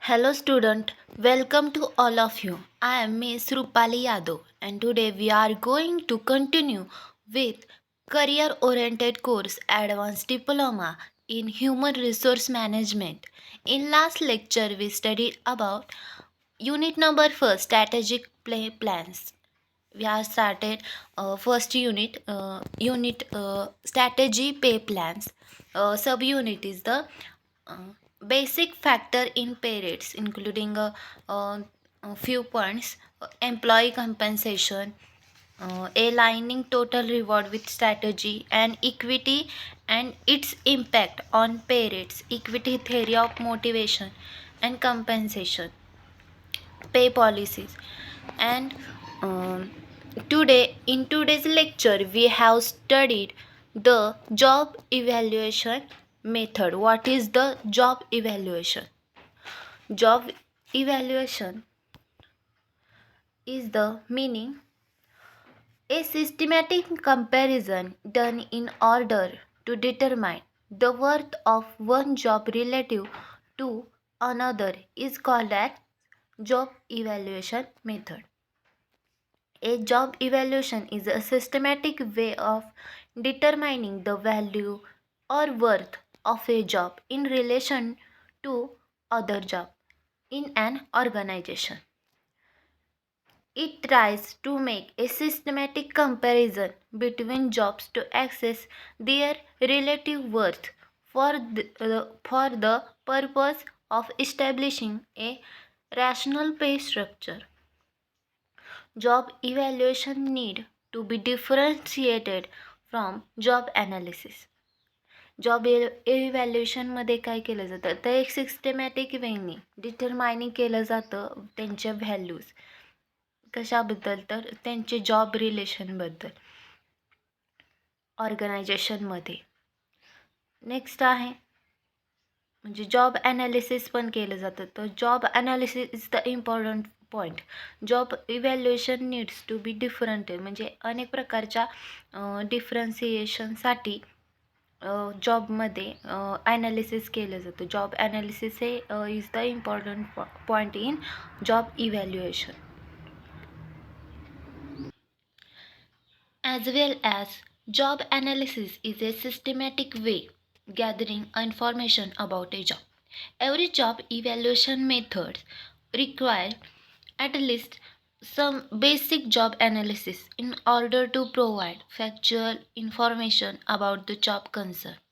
Hello student, welcome to all of you. I am Miss Rupali Yadav and today we are going to continue with career oriented course Advanced Diploma in Human Resource Management. In last lecture we studied about unit number 1 strategic play plans. We have started first unit strategy pay plans. Sub unit is the uh, basic factor in pay rates, including uh, a few points: employee compensation, aligning total reward with strategy, and equity and its impact on pay rates, equity theory of motivation and compensation, pay policies. And um, today in today's lecture we have studied the job evaluation method. What is the job evaluation? Job evaluation is the meaning a systematic comparison done in order to determine the worth of one job relative to another is called as job evaluation method. A job evaluation is a systematic way of determining the value or worth of a job in relation to other job in an organization. It tries to make a systematic comparison between jobs to assess their relative worth for the purpose of establishing a rational pay structure. Job evaluation need to be differentiated from job analysis. Job इव्हॅल्युएशनमध्ये काय केलं जातं तर एक systematic वेनी डिटरमायनिंग केलं जातं त्यांच्या values कशाबद्दल तर त्यांचे जॉब रिलेशनबद्दल ऑर्गनायझेशनमध्ये. नेक्स्ट आहे म्हणजे जॉब ॲनालिसिस पण केलं जातं. तर job analysis is the important point. Job evaluation needs to be different म्हणजे अनेक प्रकारच्या डिफरन्सिएशनसाठी जॉबमध्ये ॲनालिसिस केलं जातं. जॉब ॲनालिसिस हे is the important point in job evaluation. As well as job analysis is a systematic way gathering information about a job. Every job evaluation method requires at least some basic job analysis in order to provide factual information about the job concerned.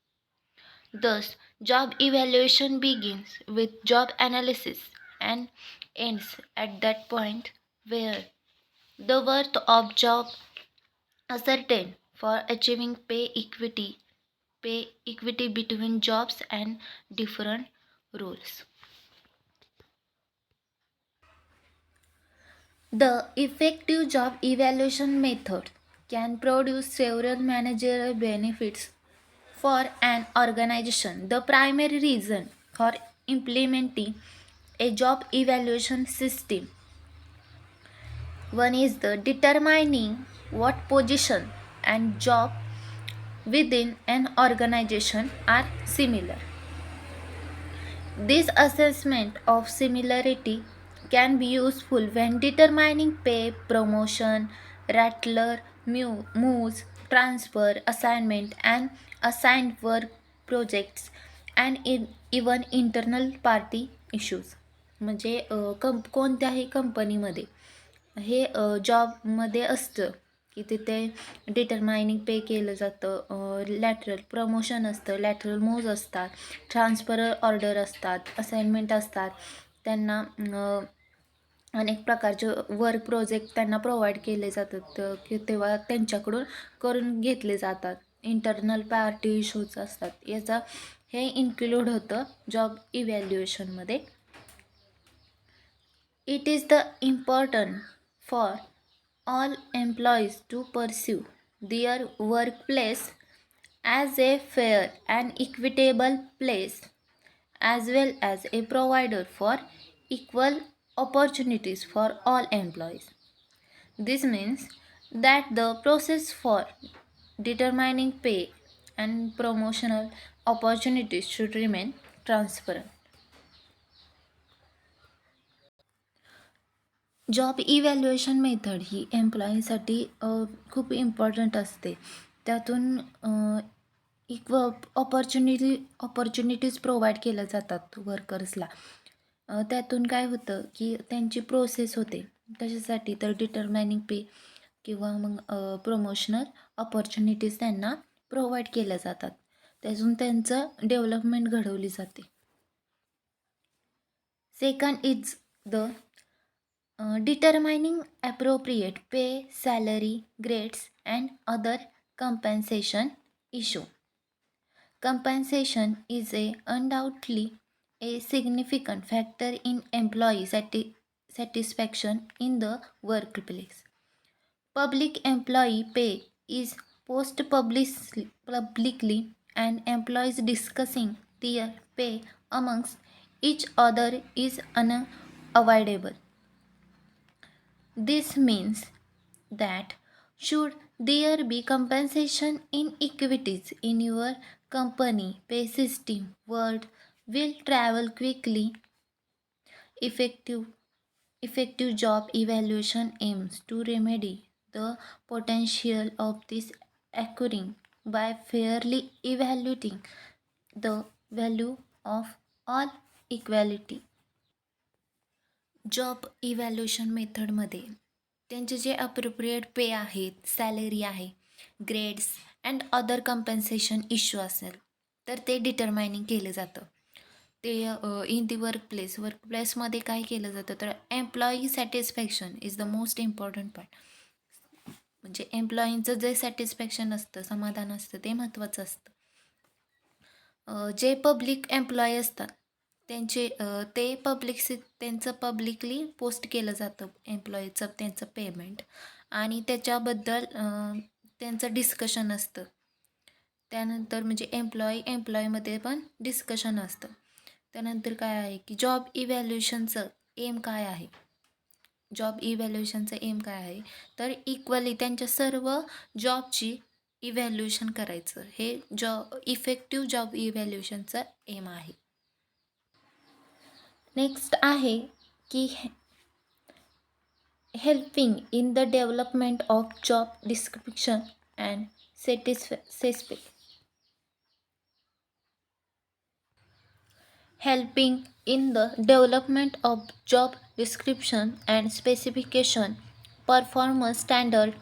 Thus, job evaluation begins with job analysis and ends at that point where the worth of job ascertained for achieving pay equity between jobs and different roles. The effective job evaluation method can produce several managerial benefits for an organization. The primary reason for implementing a job evaluation system, one is the determining what position and job within an organization are similar. This assessment of similarity can be useful when determining pay, promotion, rattler, moves, transfer, assignment, and assigned work projects and even internal party issues. म्हणजे कोणत्याही कंपनीमध्ये हे जॉबमध्ये असतं की तिथे डिटरमायनिंग पे केलं जातं. लॅटरल प्रमोशन असतं, लॅटरल मूव्ज असतात, ट्रान्सफर ऑर्डर असतात, असाइनमेंट असतात. त्यांना अनेक प्रकारचे वर्क प्रोजेक्ट त्यांना प्रोव्हाइड केले जातात की तेव्हा त्यांच्याकडून करून घेतले जातात. इंटरनल पार्टी इश्यूज असतात. याचा हे इन्क्लूड होतं job इव्हॅल्युएशनमध्ये. It is the important for all employees to pursue their workplace as a fair and equitable place, as well as a provider for equal opportunities for all employees. This means that the process for determining pay and promotional opportunities should remain transparent. Job evaluation method ही एम्प्लॉईसाठी खूप important असते. त्यातून इक्व opportunities provide केल्या जातात वर्कर्सला. त्यातून काय होतं की त्यांची प्रोसेस होते कशासाठी, तर डिटरमायनिंग पे किंवा मग प्रमोशनल ऑपॉर्च्युनिटीज त्यांना प्रोव्हाइड केल्या जातात. त्यातून त्यांचं डेव्हलपमेंट घडवली जाते. Second is the determining appropriate pay, salary, grades, and other compensation issue. Compensation is undoubtedly a significant factor in employee satisfaction in the workplace. Public employee pay is posted publicly, and employees discussing their pay amongst each other is unavoidable. This means that should there be compensation inequities in your company, pay system world will travel quickly. Effective effective job evaluation aims to remedy the potential of this occurring by fairly evaluating the value of all equality. Job evaluation मेथडमध्ये त्यांचे जे appropriate पे आहेत, salary आहे, grades and other कम्पन्सेशन issue असेल तर ते डिटरमायनिंग केलं जातं. ते इन दी वर्कप्लेसमध्ये काय केलं जातं, तर employee satisfaction is the most important part. म्हणजे एम्प्लॉईंचं जे सॅटिस्फॅक्शन असतं, समाधान असतं, ते महत्त्वाचं असतं. जे पब्लिक एम्प्लॉई असतात ते त्यांचं पब्लिकली पोस्ट केलं जातं एम्प्लॉईचं त्यांचं पेमेंट, आणि त्याच्याबद्दल त्यांचं डिस्कशन असतं. त्यानंतर म्हणजे एम्प्लॉईमध्ये पण डिस्कशन असतं. त्यानंतर काय आहे की जॉब इव्हॅल्युएशनचं एम काय आहे. जॉब इव्हॅल्युएशनचं एम काय आहे, तर इक्वली त्यांच्या सर्व जॉबची इव्हॅल्युएशन करायचं, हे इफेक्टिव्ह जॉब इव्हॅल्युएशनचं एम आहे. नेक्स्ट आहे की helping in the development of job description and satisfaction. Helping in the development of job description and specification, performance standard,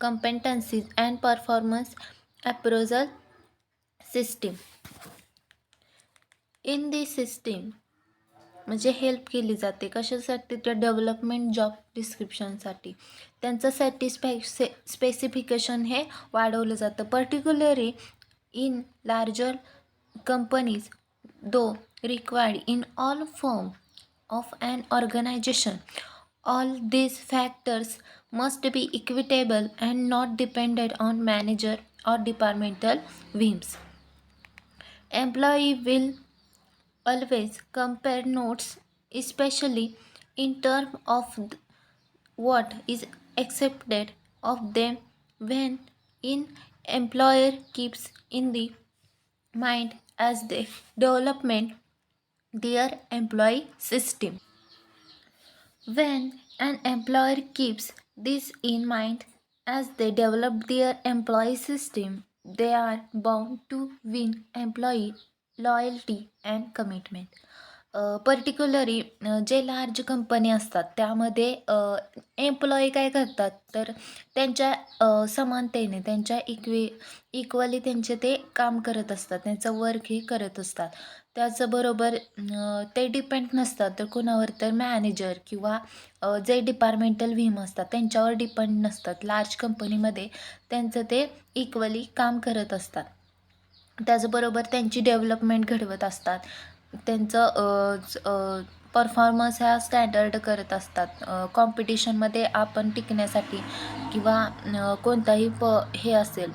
competencies and performance appraisal system. In this system म्हणजे help केली जाते कशासाठी, त्या development job डिस्क्रिप्शनसाठी. त्यांचं specification हे वाढवलं जातं. Particularly in larger companies, though required in all form of an organization. All these factors must be equitable and not dependent on manager or departmental whims. Employee will always compare notes, especially in terms of what is accepted of them when in employer keeps in the mind as they development their employee system. When an employer keeps this in mind as they develop their employee system, they are bound to win employee loyalty and commitment. Particularly जे large company असतात त्यामध्ये employee काय करतात, तर त्यांच्या समानतेने त्यांच्या equally त्यांचे ते काम करत असतात, त्यांचं वर्क हे करत असतात. त्याचबरोबर ते डिपेंड नसतात तर कोणावर, तर मॅनेजर किंवा जे डिपार्टमेंटल व्हीम असतात त्यांच्यावर डिपेंड नसतात. लार्ज कंपनीमध्ये त्यांचं ते इक्वली काम करत असतात. त्याचबरोबर त्यांची डेव्हलपमेंट घडवत असतात. त्यांचं परफॉर्मन्स ह्या स्टँडर्ड करत असतात. कॉम्पिटिशनमध्ये आपण टिकण्यासाठी किंवा कोणताही हे असेल,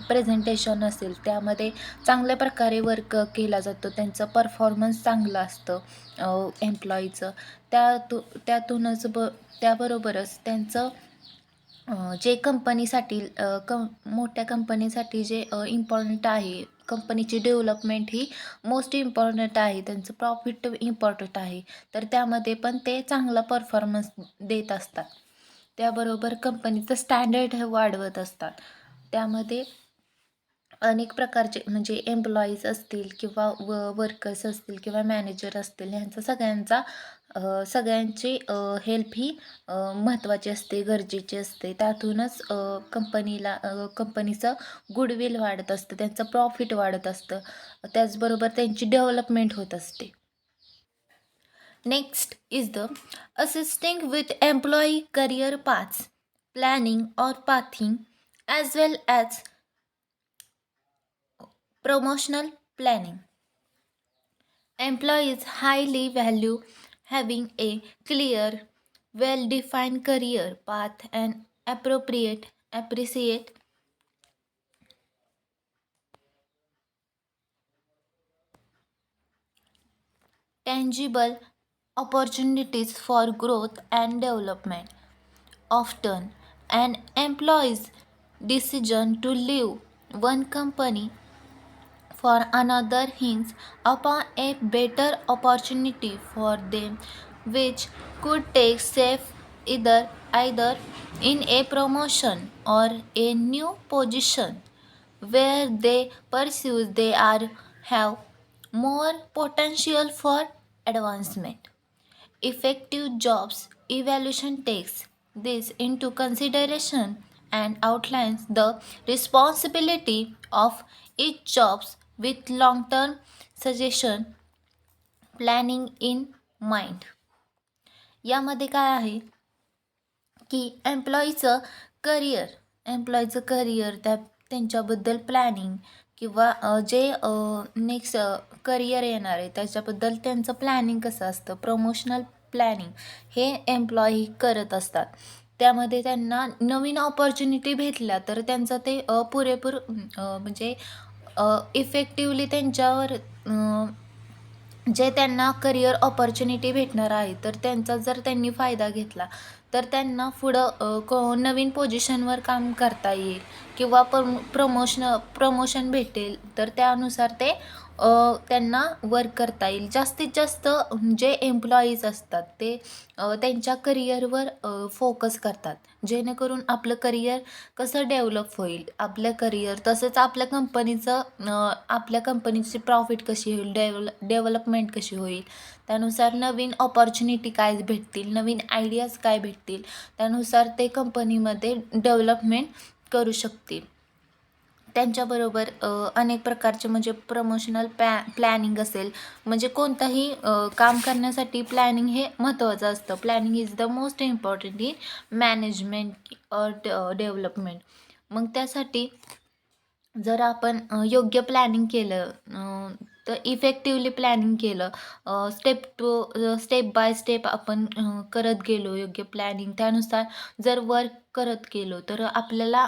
प्रेझेंटेशन असेल, त्यामध्ये चांगल्या प्रकारे वर्क केला जातो. त्यांचं परफॉर्मन्स चांगलं असतं एम्प्लॉईचं. त्याबरोबरच त्यांचं जे कंपनीसाठी मोठ्या कंपनीसाठी जे इम्पॉर्टंट आहे कंपनीची डेव्हलपमेंट ही मोस्ट इम्पॉर्टंट आहे, त्यांचं प्रॉफिट इम्पॉर्टंट आहे. तर त्यामध्ये पण ते चांगला परफॉर्मन्स देत असतात. त्याबरोबर कंपनीचं स्टँडर्ड हे वाढवत असतात. त्यामध्ये अनेक प्रकारचे म्हणजे एम्प्लॉईज असतील किंवा वर्कर्स असतील किंवा मॅनेजर असतील, ह्यांचा सगळ्यांची हेल्प ही महत्त्वाची असते, गरजेची असते. त्यातूनच कंपनीचं गुडविल वाढत असतं, त्यांचं प्रॉफिट वाढत असतं, त्याचबरोबर त्यांची डेव्हलपमेंट होत असते. Next is the assisting with employee career paths, planning और pathing as well as promotional planning. Employees highly value having a clear, well defined career path and appreciate tangible opportunities for growth and development. Often, an employee's decision to leave one company for another hinges upon a better opportunity for them, which could take shape either in a promotion or a new position where they pursue they are have more potential for advancement. Effective jobs evaluation takes this into consideration and outlines the responsibility of each job with long-term suggestion planning in mind. यामध्ये काय आहे की एम्प्लॉईचं career त्यांच्याबद्दल planning किंवा जे next career येणार आहे त्याच्याबद्दल त्यांचं प्लॅनिंग कसं असतं, प्रमोशनल प्लॅनिंग हे एम्प्लॉई करत असतात. त्यामध्ये त्यांना नवीन ऑपॉर्च्युनिटी भेटल्या तर त्यांचं ते पुरेपूर म्हणजे इफेक्टिवली त्यांच्यावर जे त्यांना करिअर ऑपॉर्च्युनिटी भेटणार आहे तर त्यांचा जर त्यांनी फायदा घेतला तर त्यांना पुढं नवीन पोझिशनवर काम करता येईल किंवा प्रमोशन भेटेल, तर त्यानुसार ते त्यांना वर्क करता येईल. जास्तीत जास्त जे एम्प्लॉईज असतात ते त्यांच्या करिअरवर फोकस करतात, जेणेकरून आपलं करिअर कसं डेव्हलप होईल, आपलं करिअर तसंच आपल्या कंपनीची प्रॉफिट कशी होईल, डेव्हलपमेंट कशी होईल, त्यानुसार नवीन ऑपॉर्च्युनिटी काय भेटतील, नवीन आयडियाज काय भेटतील, त्यानुसार ते कंपनीमध्ये डेव्हलपमेंट करू शकतील. त्यांच्याबरोबर अनेक प्रकारचे म्हणजे प्रमोशनल प्लॅनिंग असेल, म्हणजे कोणताही काम करण्यासाठी प्लॅनिंग हे महत्त्वाचं असतं. Planning is the most important in management और डेव्हलपमेंट. मग त्यासाठी जर आपण योग्य प्लॅनिंग केलं तर इफेक्टिवली प्लॅनिंग केलं, स्टेप बाय स्टेप आपण करत गेलो योग्य प्लॅनिंग, त्यानुसार जर वर्क करत गेलो तर आपल्याला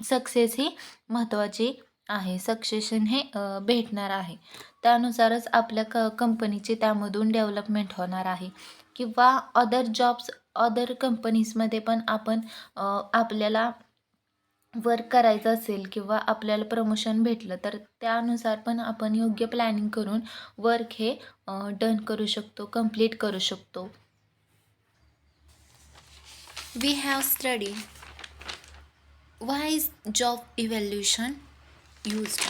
सक्सेस ही महत्त्वाची आहे, सक्सेशन हे भेटणार आहे. त्यानुसारच आपल्या कंपनीची त्यामधून डेव्हलपमेंट होणार आहे. किंवा अदर कंपनीजमध्ये पण आपण आपल्याला वर्क करायचं असेल किंवा आपल्याला प्रमोशन भेटलं तर त्यानुसार पण आपण योग्य प्लॅनिंग करून वर्क हे डन करू शकतो, कंप्लीट करू शकतो. We have study why is job evaluation used.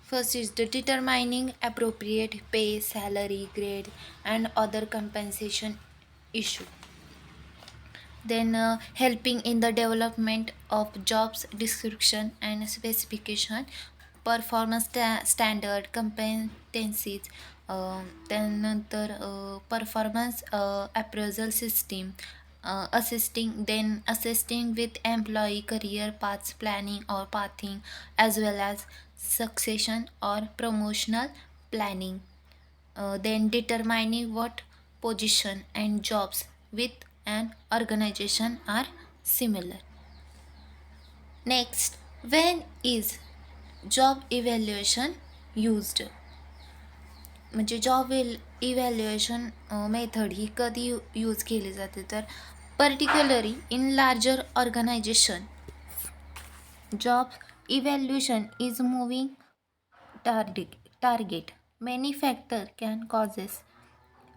First is the determining appropriate pay, salary, grade and other compensation issue. Then helping in the development of jobs description and specification, performance standard, competencies, त्यानंतर performance appraisal system, assisting with employee career paths planning or pathing, as well as succession or promotional planning. Then determining what position and jobs with an organization are similar. Next, when is job evaluation used. म्हणजे job evaluation method ही कधी use केली जाते तर particularly in larger organization job evaluation is moving target. Many factors can causes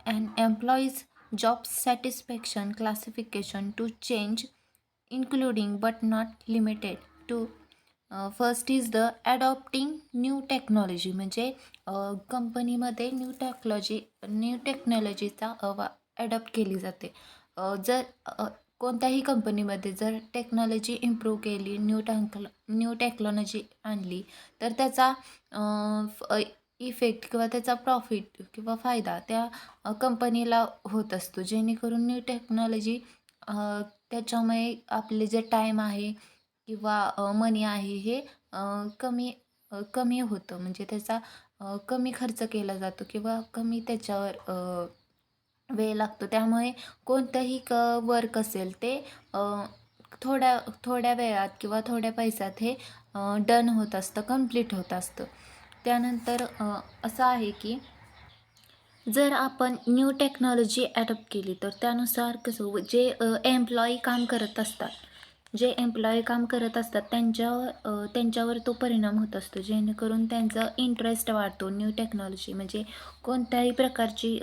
an employee's job satisfaction classification to change, including but not limited to first is the adopting new technology म्हणजे कंपनीमध्ये new टेक्नॉलॉजीचा adopt केली जाते. जर कोणत्याही कंपनीमध्ये जर technology improve केली, न्यू टेक्नॉलॉजी आणली तर त्याचा इफेक्ट किंवा त्याचा प्रॉफिट किंवा फायदा त्या कंपनीला होत असतो. जेणेकरून न्यू टेक्नॉलॉजी त्याच्यामुळे आपले जे टाईम आहे किंवा मनी आहे हे कमी होतं. म्हणजे त्याचा कमी खर्च केला जातो किंवा कमी त्याच्यावर वेळ लागतो. त्यामुळे कोणतंही वर्क असेल ते थोड्या थोड्या वेळात किंवा थोड्या पैशात हे डन होत असतं, कंप्लीट होत असतं. त्यानंतर असं आहे की जर आपण न्यू टेक्नॉलॉजी ॲडॉप्ट केली तर त्यानुसार कसं जे एम्प्लॉई काम करत असतात त्यांच्यावर तो परिणाम होत असतो. जेणेकरून त्यांचा इंटरेस्ट वाढतो. न्यू टेक्नॉलॉजी म्हणजे कोणत्याही प्रकारची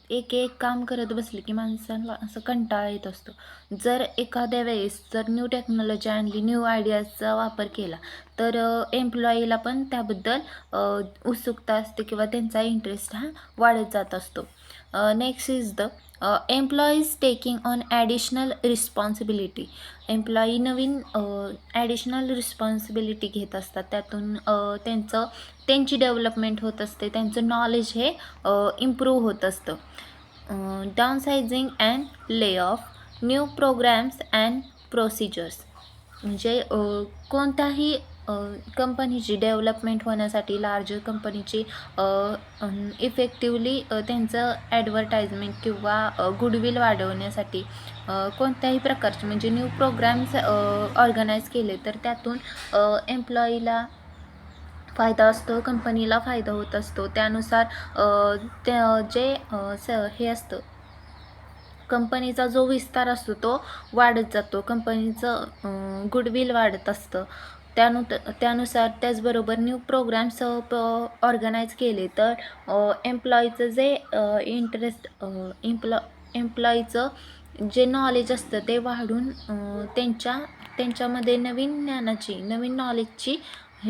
एक काम करत बसली की माणसाला असं कंटाळा येत असतो. जर एखाद्या वेळेस जर न्यू टेक्नॉलॉजी आणली, न्यू आयडियाजचा वापर केला तर एम्प्लॉईला पण त्याबद्दल उत्सुकता असते किंवा त्यांचा इंटरेस्ट हा वाढत जात असतो. Next is the employees taking on additional responsibility. Employee Naveen additional responsibility घेत असतात. त्यातून त्यांची डेव्हलपमेंट होत असते, त्यांचं नॉलेज हे इम्प्रूव्ह होत असतं. Downsizing and lay off, new programmes and procedures. म्हणजे कोणत्याही कंपनीची डेव्हलपमेंट होण्यासाठी, लार्जर कंपनीची इफेक्टिवली त्यांचं ॲडव्हर्टाइजमेंट किंवा गुडविल वाढवण्यासाठी कोणत्याही प्रकारचे म्हणजे न्यू प्रोग्राम्स ऑर्गनाईज केले तर त्यातून एम्प्लॉईला फायदा असतो, कंपनीला फायदा होत असतो. त्यानुसार जे हे असतं कंपनीचा जो विस्तार असतो तो वाढत जातो, कंपनीचं गुडविल वाढत असतं. त्यानुसार त्याचबरोबर न्यू प्रोग्राम्स ऑर्गनाईज केले तर एम्प्लॉईचं जे एम्प्लॉईचं जे नॉलेज असतं ते वाढून त्यांच्यामध्ये नवीन नॉलेजची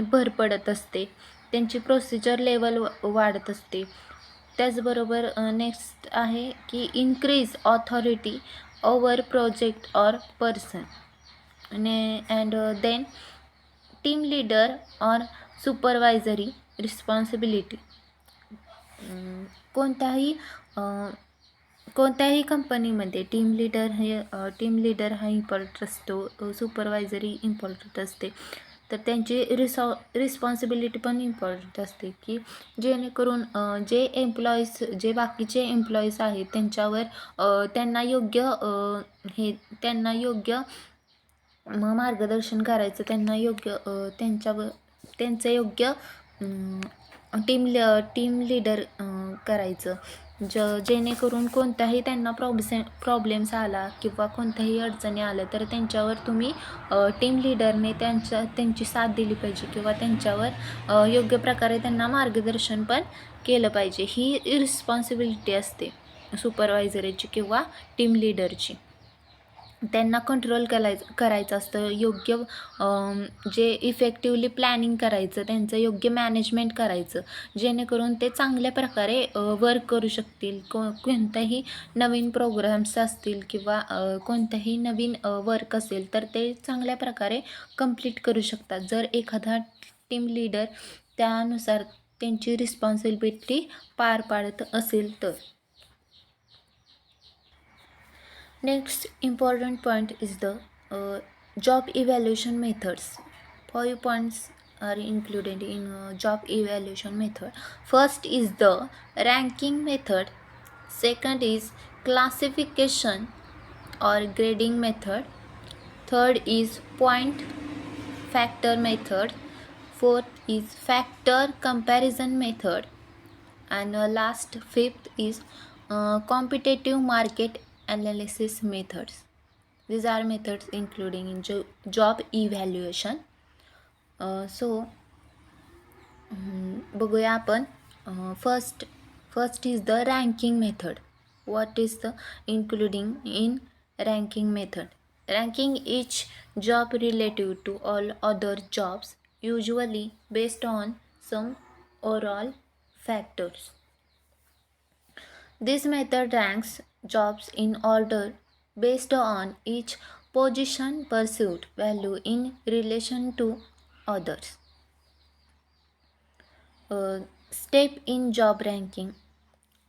भर पडत असते. त्यांची प्रोसिजर लेवल वाढत असते. त्याचबरोबर नेक्स्ट आहे की increase authority over project or person and then team leader or supervisory responsibility. कोणत्याही कंपनीमध्ये टीम लीडर हा इम्पॉर्टंट असतो, सुपरवायझरी इम्पॉर्टंट असते. तर त्यांची रिस्पॉन्सिबिलिटी पण इम्पॉर्टंट असते की जेणेकरून जे बाकीचे एम्प्लॉईज आहेत त्यांच्यावर त्यांना योग्य मार्गदर्शन करायचं, त्यांना त्यांचं योग्य टीम लीडर करायचं. जेणेकरून कोणताही त्यांना प्रॉब्लेम्स आला किंवा कोणत्याही अडचणी आल्या तर त्यांच्यावर तुम्ही टीम लीडरने त्यांची साथ दिली पाहिजे किंवा त्यांच्यावर योग्य प्रकारे त्यांना मार्गदर्शन पण केलं पाहिजे. ही रिस्पॉन्सिबिलिटी असते सुपरवायझरची किंवा टीम लीडरची. त्यांना कंट्रोल करायचं असतं, योग्य जे इफेक्टिवली प्लॅनिंग करायचं, त्यांचं योग्य मॅनेजमेंट करायचं जेणेकरून ते चांगल्या प्रकारे वर्क करू शकतील. कोणत्याही नवीन प्रोग्राम्स असतील किंवा कोणत्याही नवीन वर्क असेल तर ते चांगल्या प्रकारे कंप्लीट करू शकतात जर एखादा टीम लीडर त्यानुसार त्यांची रिस्पॉन्सिबिलिटी पार पाडत असेल तर. Next important point is the job evaluation methods. 5 points are included in job evaluation method. First is the ranking method. Second is classification or grading method. Third is point factor method. Fourth is factor comparison method. And fifth is competitive market analysis methods. These are methods including in job evaluation. So बघूया आपण. First first is the ranking method. What is the including in ranking method? Ranking each job relative to all other jobs, usually based on some overall factors. This method ranks jobs in order based on each position pursued value in relation to others. Step in job ranking: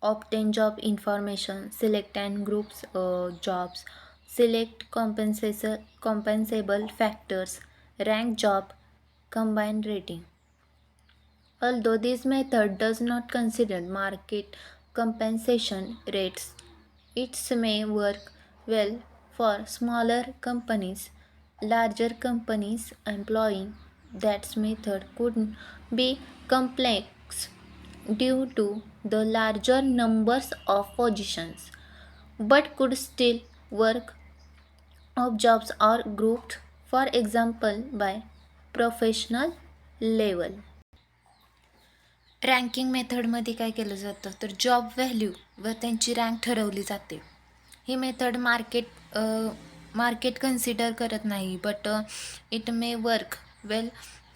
obtain job information, select and groups jobs, select compensable factors, rank job, combine rating. Although this method does not consider market compensation rates, it may work well for smaller companies. Larger companies employing that method could be complex due to the larger numbers of positions, but could still work of jobs are grouped, for example, by professional level. Ranking मेथडमध्ये काय केलं जातं तर job value व त्यांची rank ठरवली जाते. ही method market consider करत नाही, but it may work well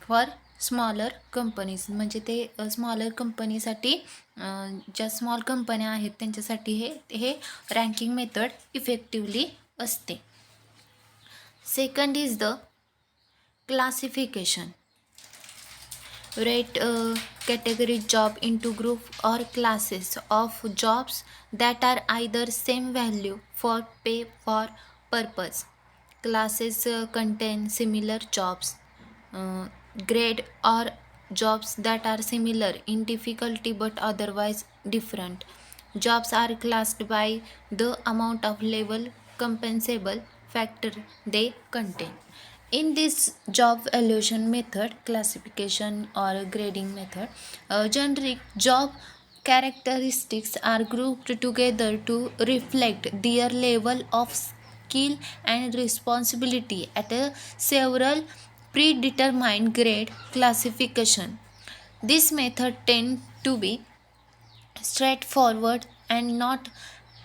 for smaller companies. म्हणजे ते स्मॉलर कंपनीसाठी, ज्या स्मॉल कंपन्या आहेत त्यांच्यासाठी हे रँकिंग मेथड इफेक्टिवली असते. Second is the classification. Rate category job into group or classes of jobs that are either same value for pay for purpose. Classes contain similar jobs, grade, or jobs that are similar in difficulty but otherwise different. Jobs are classed by the amount of level compensable factor they contain. In this job valuation method, classification or grading method, generic job characteristics are grouped together to reflect their level of skill and responsibility at a several predetermined grade classification. This method tends to be straightforward and not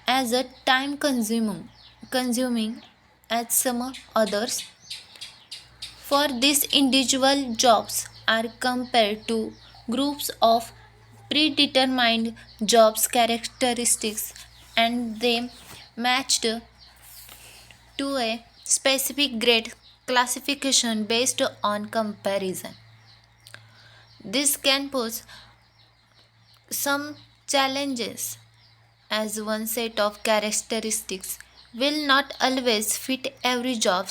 as a time consuming as some others. For this, individual jobs are compared to groups of predetermined jobs characteristics and they matched to a specific grade classification based on comparison. This can pose some challenges as one set of characteristics will not always fit every job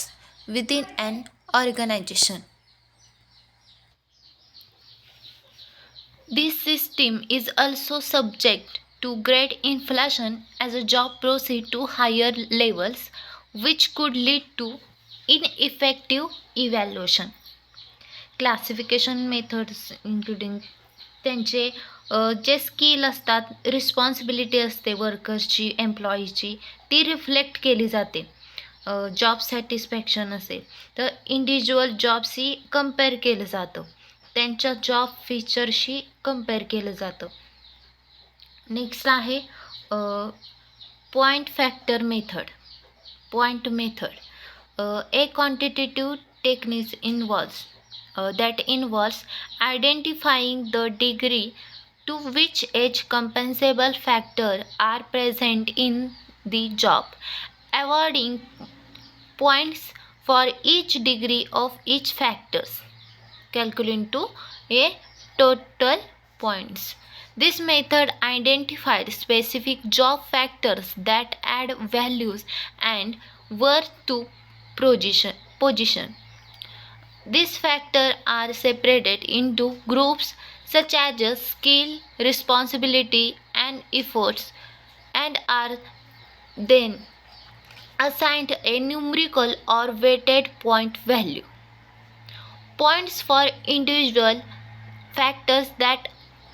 within an organization. This system is also subject to grade inflation as a job proceeds to higher levels, which could lead to ineffective evaluation. Classification methods including त्यांचे जे skill असतात, responsibility असते वर्कर्सची, एम्प्लॉईची, ती reflect केली जाते. Job satisfaction असेल तर individual जॉबशी compare केलं जातं, त्यांच्या जॉब फीचरशी कम्पेअर केलं जातं. नेक्स्ट आहे point factor method. Point method A quantitative techniques that involves identifying the degree to which each compensable factor are present in the job, awarding points for each degree of each factors, calculating to a total points. This method identified specific job factors that add values and worth to position. These factors are separated into groups such as skill, responsibility, and efforts, and are then assigned a numerical or weighted point value. Points for individual factors that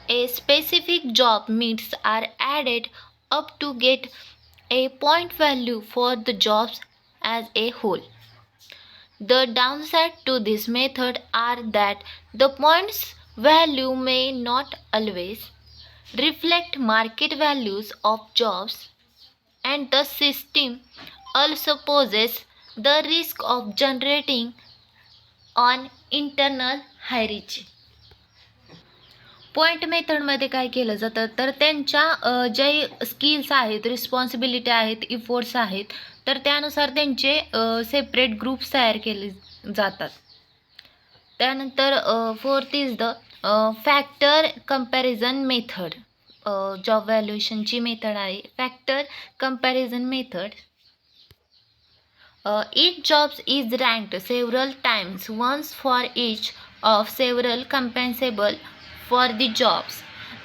a specific job meets are added up to get a point value for the jobs as a whole. The downside to this method are that the points value may not always reflect market values of jobs, and the system also poses the risk of generating on internal hierarchy. Point मेथडमध्ये काय केलं जातं तर त्यांच्या जे skills आहेत, responsibility आहेत, efforts आहेत, तर त्यानुसार त्यांचे सेपरेट ग्रुप्स तयार केले जातात. त्यानंतर fourth is the factor comparison method. Job व्हॅल्युएशनची मेथड आहे factor comparison method. Each job is ranked several times, once for each of several compensable for the jobs.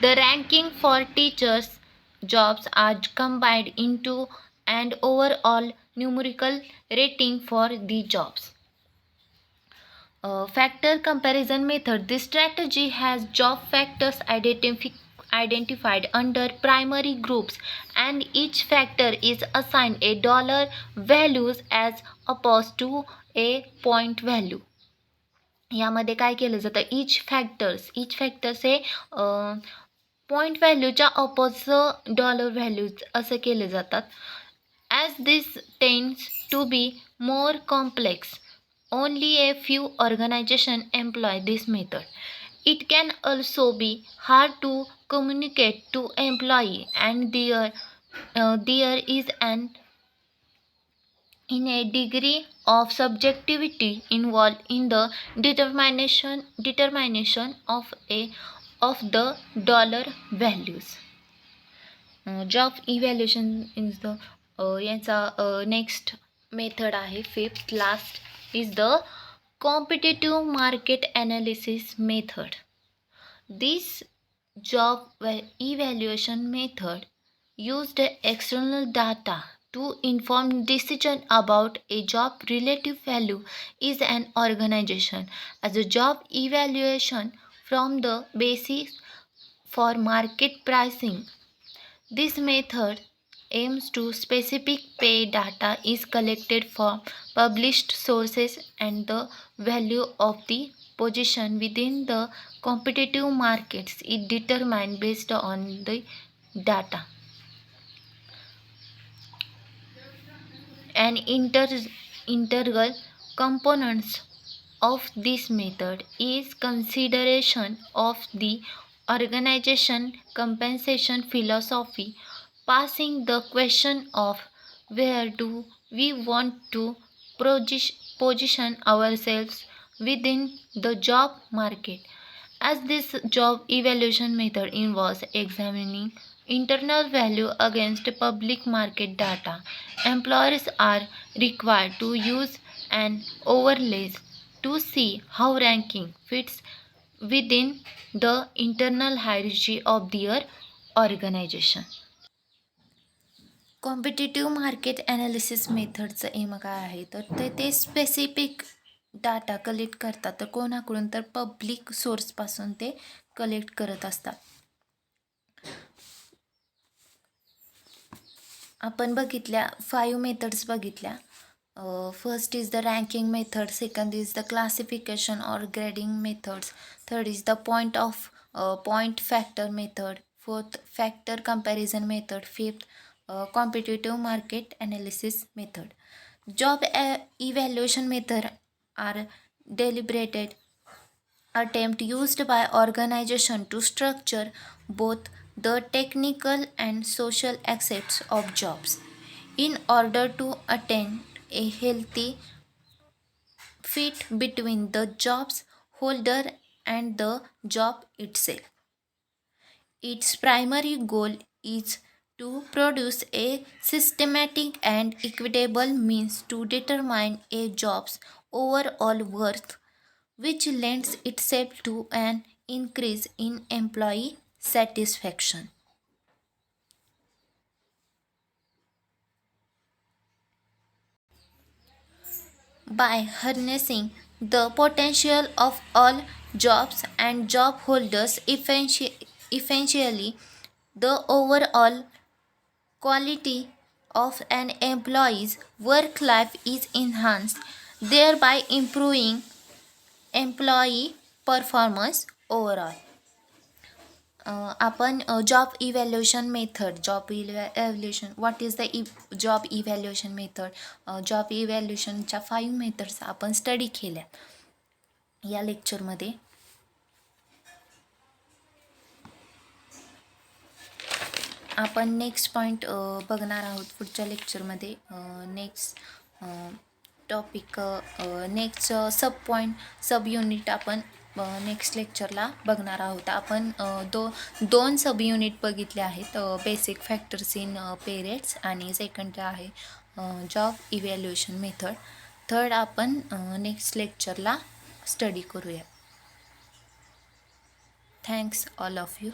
The ranking for teachers' jobs are combined into an overall numerical rating for the jobs. Factor comparison method. This strategy has job factors identified under primary groups, and each factor is assigned a dollar values as opposed to a point value. यामध्ये काय केलं जातं each factors हे point व्हॅल्यूच्या oppose dollar values असं केले जातात. As this tends to be more complex, only a few organizations employ this method. It can also be hard to communicate to employee, and there is an in a degree of subjectivity involved in the determination of the dollar values. Job evaluation is the याचा next method आहे. Fifth last is the competitive market analysis method. This job evaluation method used external data to inform decision about a job relative value is an organization as a job evaluation from the basis for market pricing. This method aims to specific pay data is collected from published sources and the value of the position within the competitive markets is determined based on the data. An integral components of this method is consideration of the organization compensation philosophy, passing the question of where do we want to position ourselves within the job market. As this job evaluation method involves examining internal value against public market data, employers are required to use an overlays to see how ranking fits within the internal hierarchy of their organization. Competitive market analysis मेथडचं aim काय आहे तर ते specific data collect करतात. तर कोणाकडून तर public सोर्सपासून ते कलेक्ट करत असतात. आपण बघितल्या 5 मेथड्स बघितल्या. First is the ranking method, second is the classification or grading methods, third is the point factor method, fourth factor comparison method, fifth competitive market analysis method. Job evaluation method are deliberated attempt used by organization to structure both the technical and social aspects of jobs in order to attain a healthy fit between the job's holder and the job itself. Its primary goal is to produce a systematic and equitable means to determine a job's overall worth, which lends itself to an increase in employee satisfaction. By harnessing the potential of all jobs and job holders, essentially the overall quality of an employee's work life is enhanced, thereby improving employee performance overall आपण job evaluation method, what is the job evaluation method, job इव्हॅल्युएशनच्या 5 methods आपण study केल्या या लेक्चरमध्ये. आपण next point बघणार आहोत पुढच्या लेक्चरमध्ये. Next topic, next sub unit आपण नेक्स्ट लेक्चरला बघणार आहोत. आपण दोन सब युनिट बघितले आहेत, basic factors in pay rates आणि सेकंड आहे जॉब इव्हॅल्युएशन मेथड. थर्ड आपण नेक्स्ट लेक्चरला स्टडी करूया. Thanks all of you.